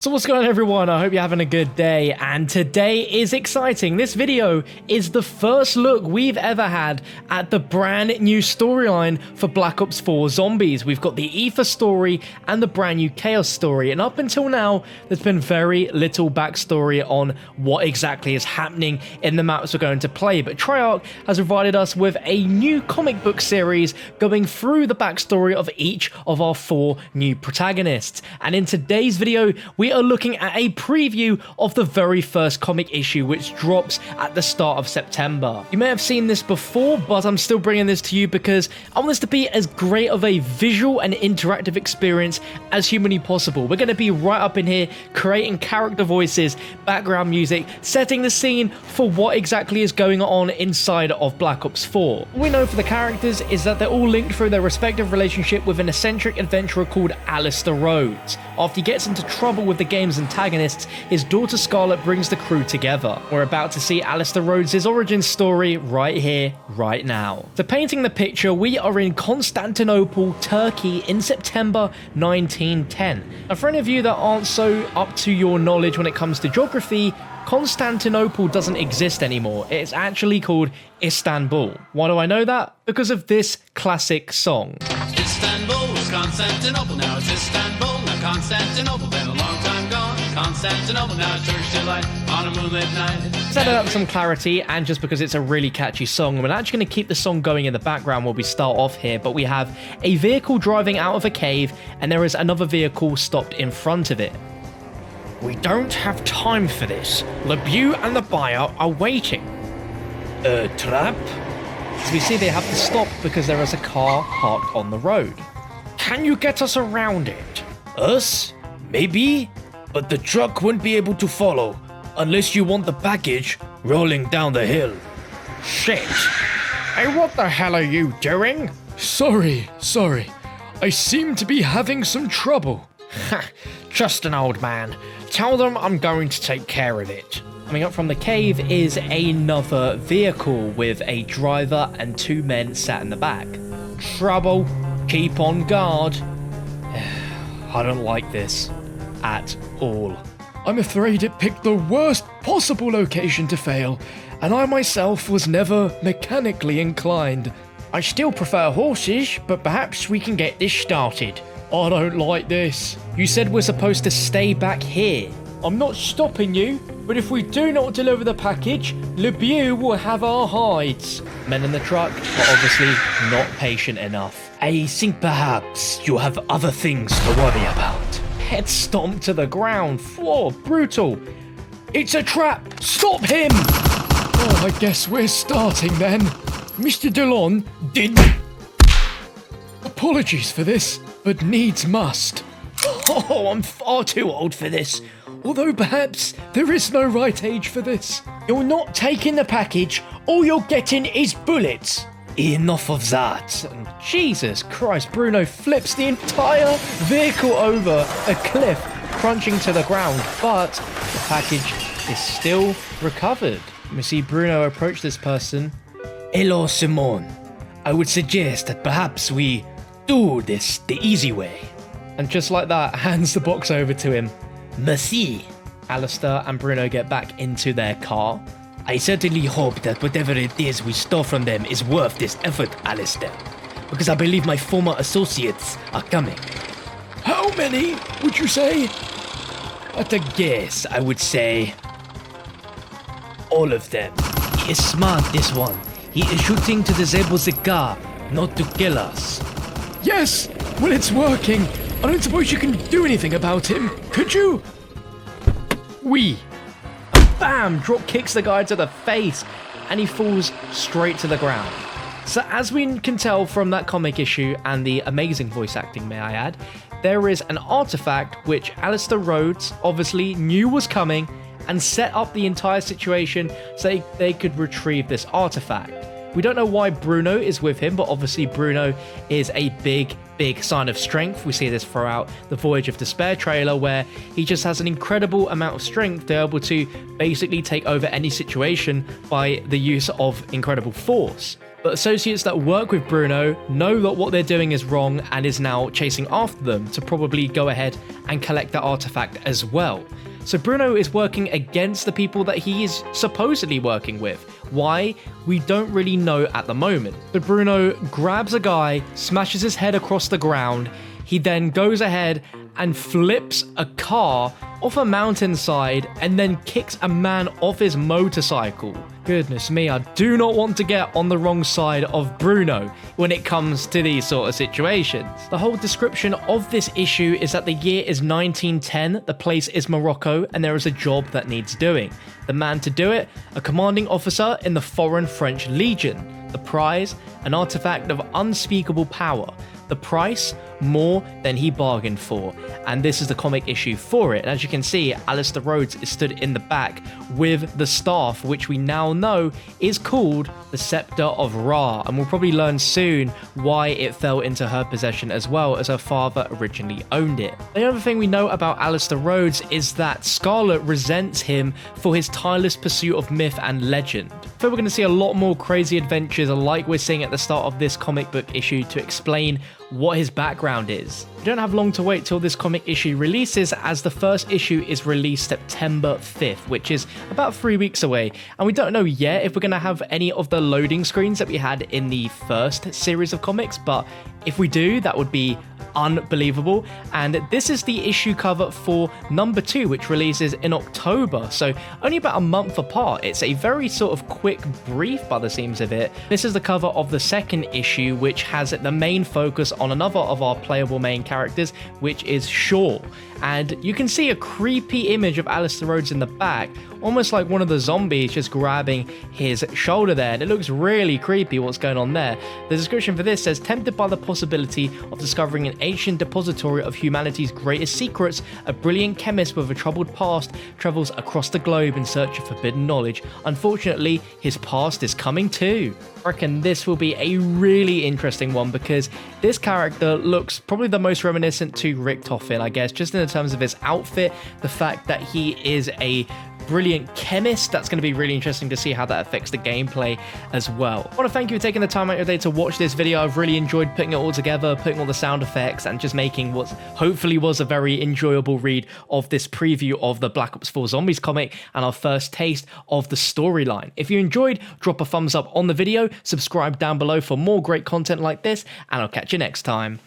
So what's going on, everyone? I hope you're having a good day, and today is exciting. This video is the first look we've ever had at the brand new storyline for Black Ops 4 Zombies. We've got the Ether story and the brand new Chaos story, and up until now there's been very little backstory on what exactly is happening in the maps we're going to play, but Treyarch has provided us with a new comic book series going through the backstory of each of our 4 new protagonists. And in today's video we are looking at a preview of the very first comic issue, which drops at the start of September. You may have seen this before, but I'm still bringing this to you because I want this to be as great of a visual and interactive experience as humanly possible. We're going to be right up in here creating character voices, background music, setting the scene for what exactly is going on inside of Black Ops 4. What we know for the characters is that they're all linked through their respective relationship with an eccentric adventurer called Alistair Rhodes. After he gets into trouble with the game's antagonists, his daughter Scarlet brings the crew together. We're about to see Alistair Rhodes' origin story right here, right now. So painting the picture, we are in Constantinople, Turkey in September 1910. Now for any of you that aren't so up to your knowledge when it comes to geography, Constantinople doesn't exist anymore. It's actually called Istanbul. Why do I know that? Because of this classic song. Istanbul was Constantinople, now it's Istanbul, now Constantinople, been a long time gone. Constantinople, now it's Turkish delight on a moonlit night. Set it up some clarity, and just because it's a really catchy song, we're actually going to keep the song going in the background while we start off here, but we have a vehicle driving out of a cave, and there is another vehicle stopped in front of it. We don't have time for this. LeBeau and the buyer are waiting. A trap? As we see, they have to stop because there is a car parked on the road. Can you get us around it? Us? Maybe? But the truck won't be able to follow unless you want the package rolling down the hill. Shit. Hey, what the hell are you doing? Sorry. I seem to be having some trouble. Just an old man. Tell them I'm going to take care of it. Coming up from the cave is another vehicle with a driver and 2 men sat in the back. Trouble. Keep on guard. I don't like this at all. I'm afraid it picked the worst possible location to fail, and I myself was never mechanically inclined. I still prefer horses, but perhaps we can get this started. I don't like this. You said we're supposed to stay back here. I'm not stopping you, but if we do not deliver the package, LeBeau will have our hides. Men in the truck were obviously not patient enough. I think perhaps you have other things to worry about. Head stomped to the ground floor. Brutal. It's a trap. Stop him. Oh, I guess we're starting then. Mr. Delon did... Apologies for this, but needs must. Oh, I'm far too old for this. Although perhaps there is no right age for this. You're not taking the package, all you're getting is bullets. Enough of that. And Jesus Christ, Bruno flips the entire vehicle over a cliff, crunching to the ground, but the package is still recovered. We see Bruno approach this person. Hello, Simone. I would suggest that perhaps we do this the easy way. And just like that, hands the box over to him. Merci. Alistair and Bruno get back into their car. I certainly hope that whatever it is we stole from them is worth this effort, Alistair. Because I believe my former associates are coming. How many would you say? At a guess, I would say... all of them. He is smart, this one. He is shooting to disable the car, not to kill us. Yes, well, it's working. I don't suppose you can do anything about him, could you? Bam! Drop kicks the guy to the face, and he falls straight to the ground. So as we can tell from that comic issue and the amazing voice acting, may I add, there is an artifact which Alistair Rhodes obviously knew was coming and set up the entire situation so they could retrieve this artifact. We don't know why Bruno is with him, but obviously Bruno is a big sign of strength. We see this throughout the Voyage of Despair trailer, where he just has an incredible amount of strength to be able to basically take over any situation by the use of incredible force. But associates that work with Bruno know that what they're doing is wrong and is now chasing after them to probably go ahead and collect that artifact as well. So Bruno is working against the people that he is supposedly working with. Why? We don't really know at the moment. But Bruno grabs a guy, smashes his head across the ground. He then goes ahead and flips a car off a mountainside and then kicks a man off his motorcycle. Goodness me, I do not want to get on the wrong side of Bruno when it comes to these sort of situations. The whole description of this issue is that the year is 1910, the place is Morocco, and there is a job that needs doing. The man to do it, a commanding officer in the Foreign French Legion. The prize, an artifact of unspeakable power. The price, more than he bargained for. And this is the comic issue for it. And as you can see, Alistair Rhodes is stood in the back with the staff, which we now know is called the Scepter of Ra. And we'll probably learn soon why it fell into her possession as well, as her father originally owned it. The other thing we know about Alistair Rhodes is that Scarlet resents him for his tireless pursuit of myth and legend. So we're going to see a lot more crazy adventures like we're seeing at the start of this comic book issue to explain what his background is. We don't have long to wait till this comic issue releases, as the first issue is released September 5th, which is about 3 weeks away, and we don't know yet if we're going to have any of the loading screens that we had in the first series of comics, but if we do, that would be unbelievable. And this is the issue cover for number 2, which releases in October, so only about a month apart. It's a very sort of quick brief by the seams of it. This is the cover of the second issue, which has the main focus on another of our playable main characters, which is Shaw. And you can see a creepy image of Alistair Rhodes in the back, almost like one of the zombies just grabbing his shoulder there, and it looks really creepy what's going on there. The description for this says, tempted by the possibility of discovering an ancient depository of humanity's greatest secrets, a brilliant chemist with a troubled past travels across the globe in search of forbidden knowledge. Unfortunately, his past is coming too. I reckon this will be a really interesting one, because this character looks probably the most reminiscent to Rick Toffin, I guess, just in terms of his outfit, the fact that he is a brilliant chemist. That's going to be really interesting to see how that affects the gameplay as well. I want to thank you for taking the time out of your day to watch this video. I've really enjoyed putting it all together, putting all the sound effects, and just making what hopefully was a very enjoyable read of this preview of the Black Ops 4 Zombies comic and our first taste of the storyline. If you enjoyed, drop a thumbs up on the video, subscribe down below for more great content like this, and I'll catch you next time.